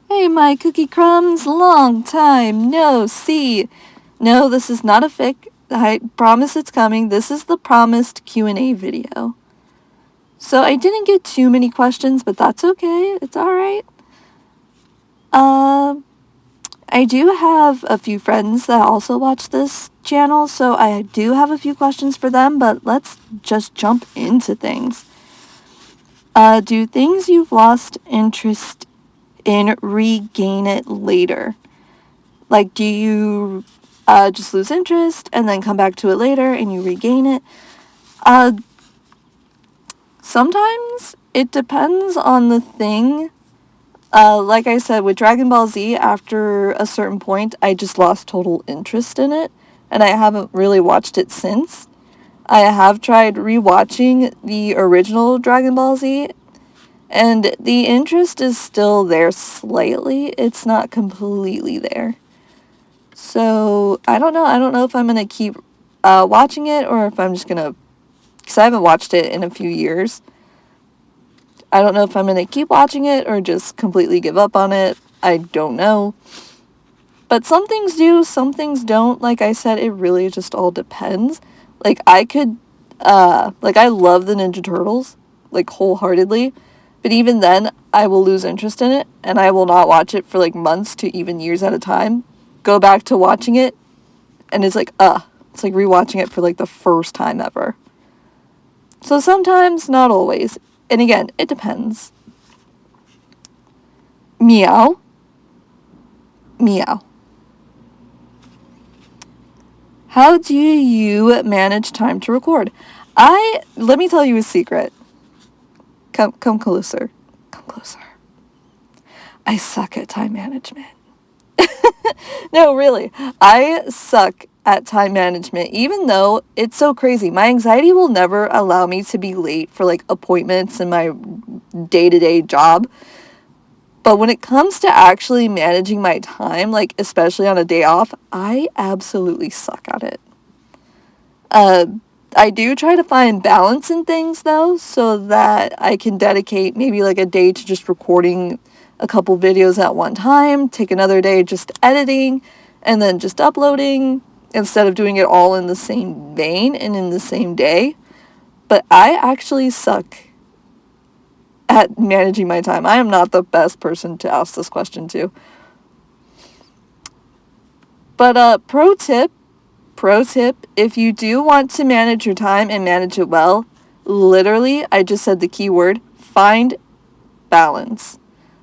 Hey, my cookie crumbs, long time no see. No, this is not a fic. I promise it's coming. This is the promised Q&A video. So I didn't get too many questions, but that's okay. It's alright. I do have a few friends that also watch this channel, so I do have a few questions for them, but let's just jump into things. Do things you've lost interest in regain it later? Like, do you just lose interest and then come back to it later and you regain it? Sometimes it depends on the thing. Like I said, with Dragon Ball Z, after a certain point, I just lost total interest in it, and I haven't really watched it since. I have tried rewatching the original Dragon Ball Z, and the interest is still there slightly. It's not completely there. So, I don't know. I don't know if I'm going to keep watching it or if I'm just going to... Because I haven't watched it in a few years. I don't know if I'm going to keep watching it or just completely give up on it. I don't know. But some things do, some things don't. Like I said, it really just all depends. Like, I love the Ninja Turtles, like, wholeheartedly. But even then, I will lose interest in it, and I will not watch it for, like, months to even years at a time. Go back to watching it, and it's like, it's like rewatching it for, like, the first time ever. So sometimes, not always. And again, it depends. Meow. Meow. How do you manage time to record? Let me tell you a secret. Come closer. Come closer. I suck at time management. No, really. I suck at time management, even though it's so crazy. My anxiety will never allow me to be late for, like, appointments in my day-to-day job. But when it comes to actually managing my time, like, especially on a day off, I absolutely suck at it. I do try to find balance in things, though, so that I can dedicate maybe, like, a day to just recording a couple videos at one time, take another day just editing, and then just uploading, instead of doing it all in the same vein and in the same day. But I actually suck at managing my time. I am not the best person to ask this question to. But pro tip, if you do want to manage your time and manage it well, literally, I just said the key word, find balance.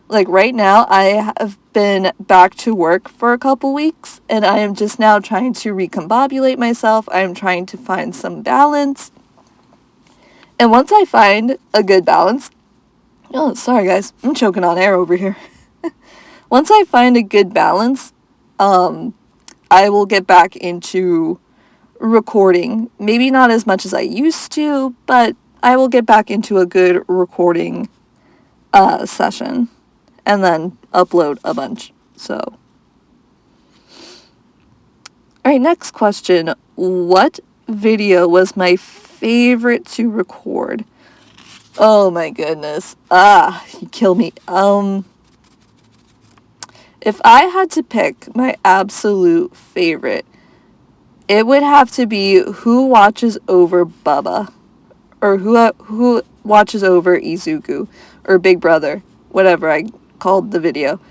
Like, right now, I have been back to work for a couple weeks, and I am just now trying to recombobulate myself. I am trying to find some balance. And once I find a good balance... Oh, sorry guys, I'm choking on air over here. Once I find a good balance, I will get back into recording. Maybe not as much as I used to, but I will get back into a good recording session and then upload a bunch. So, alright, next question. What video was my favorite to record? Oh my goodness. You kill me. If I had to pick my absolute favorite, it would have to be Who Watches Over Bubba, or Who Watches Over Izuku, or Big Brother, whatever I called the video,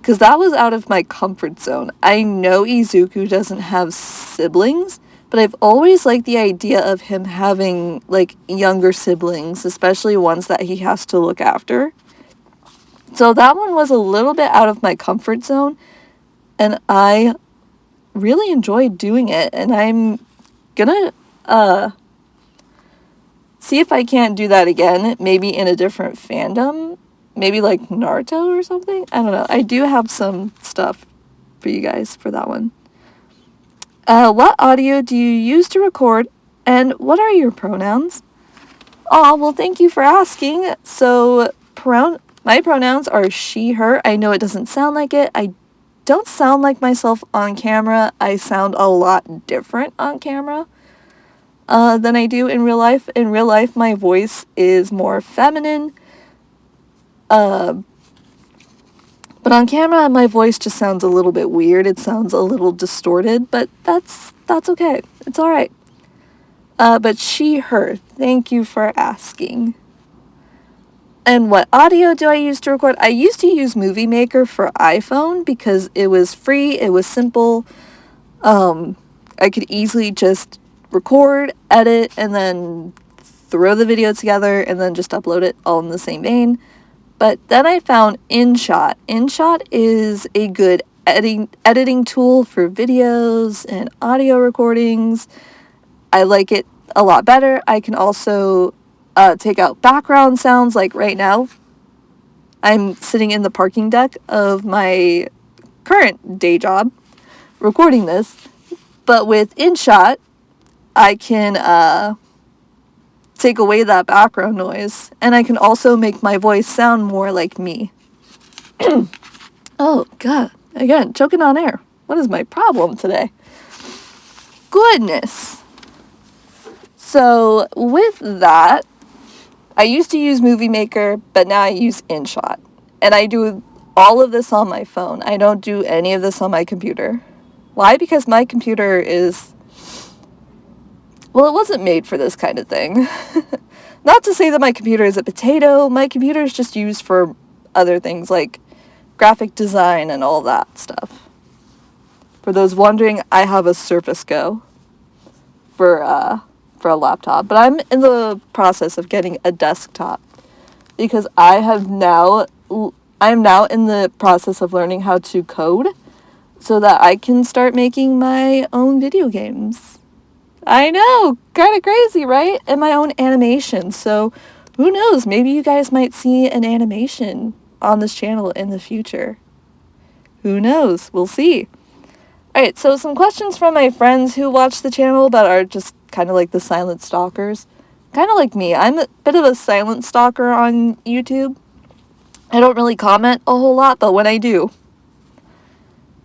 because that was out of my comfort zone. I know Izuku doesn't have siblings, but I've always liked the idea of him having, like, younger siblings, especially ones that he has to look after. So that one was a little bit out of my comfort zone, and I really enjoyed doing it, and I'm gonna see if I can't do that again, maybe in a different fandom, maybe like Naruto or something. I don't know. I do have some stuff for you guys for that one. What audio do you use to record, and what are your pronouns? Oh, well, thank you for asking. So, my pronouns are she, her. I know it doesn't sound like it. I don't sound like myself on camera. I sound a lot different on camera than I do in real life. In real life, my voice is more feminine. But on camera, my voice just sounds a little bit weird. It sounds a little distorted, but that's okay. It's all right. But she, her, thank you for asking. And what audio do I use to record? I used to use Movie Maker for iPhone because it was free, it was simple. I could easily just record, edit, and then throw the video together and then just upload it all in the same vein. But then I found InShot. InShot is a good editing tool for videos and audio recordings. I like it a lot better. I can also take out background sounds, like right now. I'm sitting in the parking deck of my current day job recording this. But with InShot, I can take away that background noise, and I can also make my voice sound more like me. Oh, God. Again, choking on air. What is my problem today? Goodness. So, with that, I used to use Movie Maker, but now I use InShot. And I do all of this on my phone. I don't do any of this on my computer. Why? Because my computer is... well, it wasn't made for this kind of thing. Not to say that my computer is a potato. My computer is just used for other things like graphic design and all that stuff. For those wondering, I have a Surface Go for a laptop, but I'm in the process of getting a desktop because I'm now in the process of learning how to code so that I can start making my own video games. I know, kind of crazy, right? And my own animation. So who knows? Maybe you guys might see an animation on this channel in the future. Who knows? We'll see. Alright, so some questions from my friends who watch the channel but are just kind of like the silent stalkers. Kind of like me. I'm a bit of a silent stalker on YouTube. I don't really comment a whole lot, but when I do,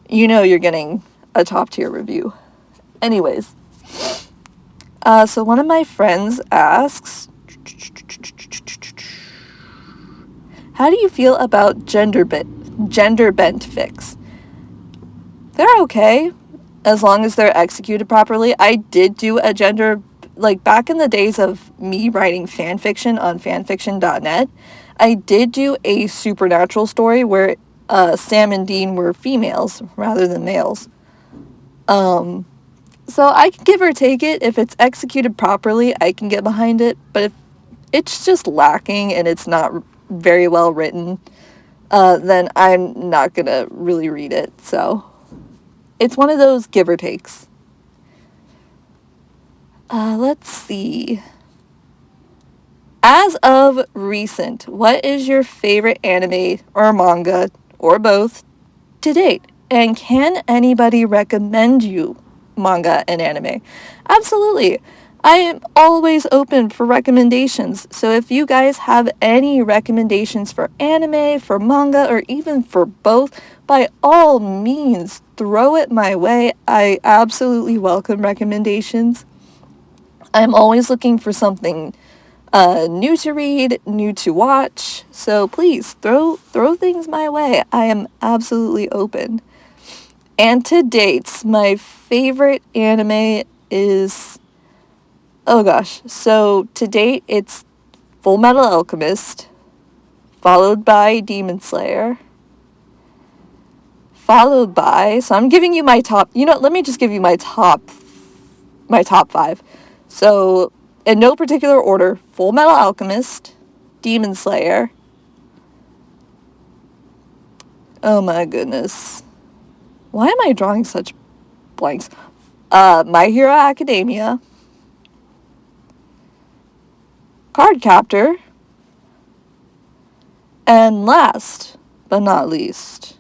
you know you're getting a top tier review. Anyways. So one of my friends asks, how do you feel about gender bent fics? They're okay, as long as they're executed properly. I did do a gender, like back in the days of me writing fanfiction on fanfiction.net, I did do a supernatural story where Sam and Dean were females rather than males. So I can give or take it. If it's executed properly, I can get behind it. But if it's just lacking and it's not very well written, then I'm not going to really read it. So it's one of those give or takes. Let's see. As of recent, what is your favorite anime or manga, or both, to date? And can anybody recommend you manga and anime? Absolutely. I am always open for recommendations. So if you guys have any recommendations for anime, for manga, or even for both, by all means, throw it my way. I absolutely welcome recommendations. I'm always looking for something new to read, new to watch. So please throw things my way. I am absolutely open. And to date, my favorite anime is, oh gosh, so to date it's Full Metal Alchemist, followed by Demon Slayer, followed by, so I'm giving you my top, let me just give you my top 5. So in no particular order: Full Metal Alchemist, Demon Slayer, oh my goodness, why am I drawing such blanks? My Hero Academia, Cardcaptor, and last but not least,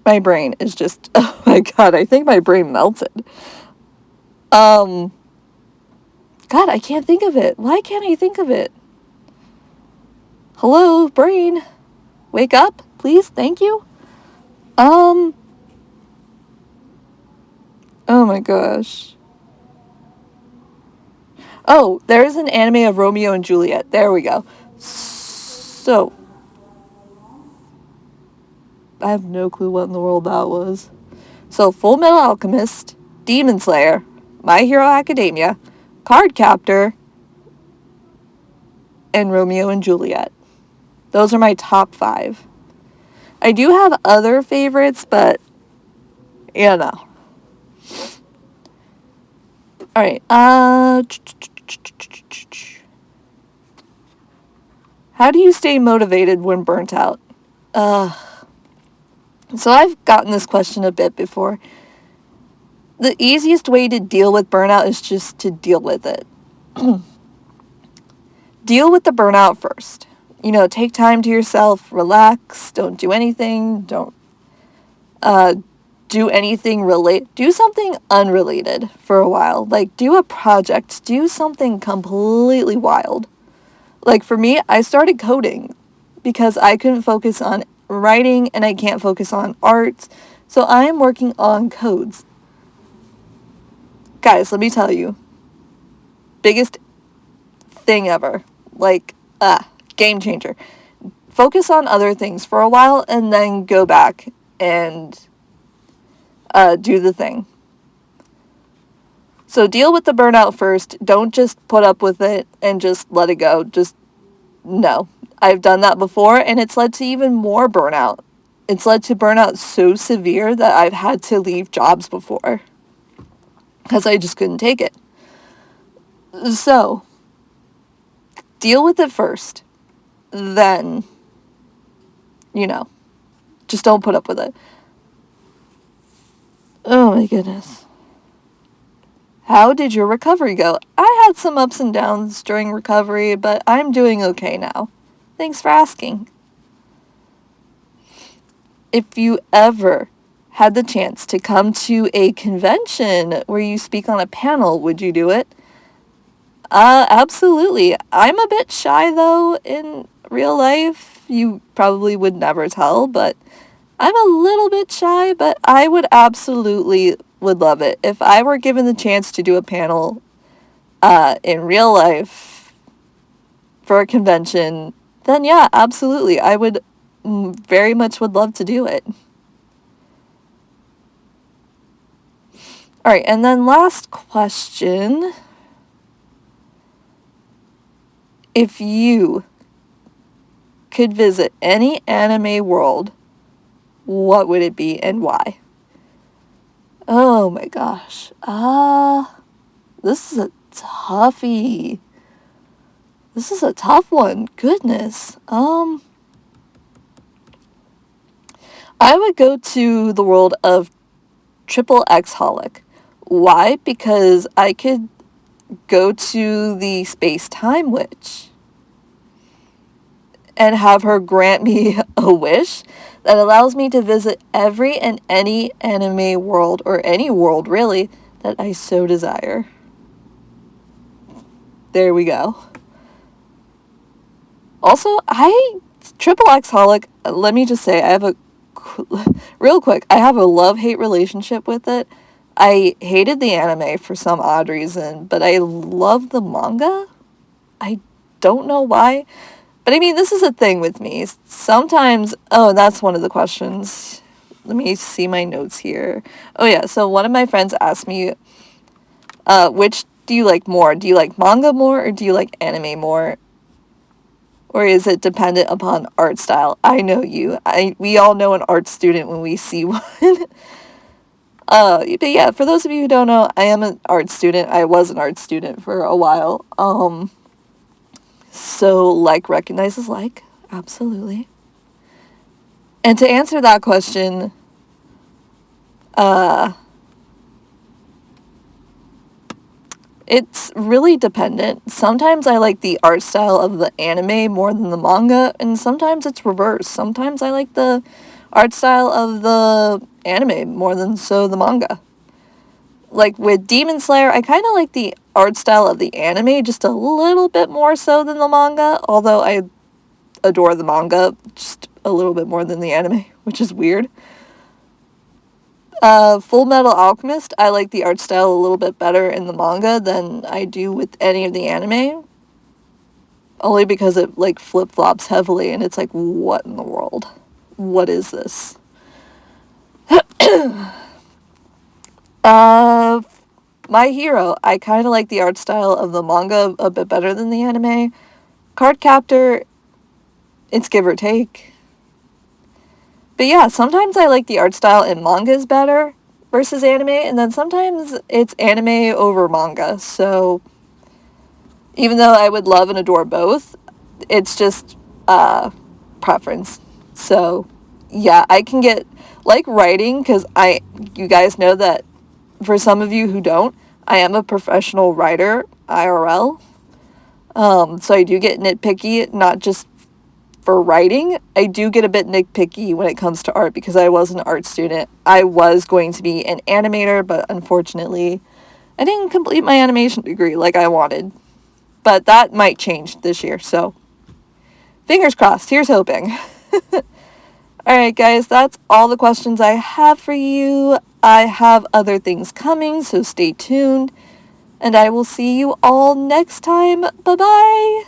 my brain is just, oh my god, I think my brain melted. God, I can't think of it. Why can't I think of it? Hello, brain. Wake up, please. Thank you. Oh my gosh. Oh, there is an anime of Romeo and Juliet. There we go. So, I have no clue what in the world that was. So, Full Metal Alchemist, Demon Slayer, My Hero Academia, Cardcaptor, and Romeo and Juliet. Those are my top 5. I do have other favorites, but you know. Alright, how do you stay motivated when burnt out? So I've gotten this question a bit before. The easiest way to deal with burnout is just to deal with it. Deal with the burnout first. Take time to yourself, relax, don't do anything, don't do anything do something unrelated for a while. Like, do a project, do something completely wild. Like, for me, I started coding because I couldn't focus on writing and I can't focus on art, so I am working on codes. Guys, let me tell you, biggest thing ever. Like, game changer. Focus on other things for a while and then go back and do the thing. So deal with the burnout first. Don't just put up with it and just let it go. No. I've done that before, and it's led to even more burnout. It's led to burnout so severe that I've had to leave jobs before because I just couldn't take it. So, deal with it first. Then, just don't put up with it. Oh my goodness. How did your recovery go? I had some ups and downs during recovery, but I'm doing okay now. Thanks for asking. If you ever had the chance to come to a convention where you speak on a panel, would you do it? Absolutely. I'm a bit shy, though, in real life. You probably would never tell, but I'm a little bit shy, but I would love it. If I were given the chance to do a panel in real life for a convention, then yeah, absolutely. I would very much would love to do it. All right, and then last question. If you could visit any anime world, what would it be and why? Oh my gosh. This is a toughie. This is a tough one. Goodness. I would go to the world of Triple X Holic. Why? Because I could go to the Space-Time Witch and have her grant me a wish that allows me to visit every and any anime world, or any world really, that I so desire. There we go. Also, Triple X Holic, let me just say, real quick, I have a love-hate relationship with it. I hated the anime for some odd reason, but I love the manga. I don't know why. But I mean, this is a thing with me. Sometimes, that's one of the questions. Let me see my notes here. Oh yeah, so one of my friends asked me, which do you like more? Do you like manga more or do you like anime more? Or is it dependent upon art style? I know you. We all know an art student when we see one. But yeah, for those of you who don't know, I am an art student. I was an art student for a while. So like recognizes like, absolutely. And to answer that question, it's really dependent. Sometimes I like the art style of the anime more than the manga, and sometimes it's reversed. Sometimes I like the art style of the anime more than the manga. Like with Demon Slayer, I kind of like the art style of the anime just a little bit more so than the manga, although I adore the manga just a little bit more than the anime, which is weird. Full Metal Alchemist, I like the art style a little bit better in the manga than I do with any of the anime. only because it like flip-flops heavily and it's like, what in the world? What is this? My Hero, I kind of like the art style of the manga a bit better than the anime. Cardcaptor, it's give or take. But yeah, sometimes I like the art style in mangas better versus anime, and then sometimes it's anime over manga. So even though I would love and adore both, it's just preference. So yeah, I can get like writing, because you guys know that for some of you who don't, I am a professional writer IRL. So I do get nitpicky, not just for writing. I do get a bit nitpicky when it comes to art because I was an art student. I was going to be an animator, but unfortunately I didn't complete my animation degree like I wanted. But that might change this year, so fingers crossed. Here's hoping. Alright guys, that's all the questions I have for you. I have other things coming, so stay tuned. And I will see you all next time. Bye-bye!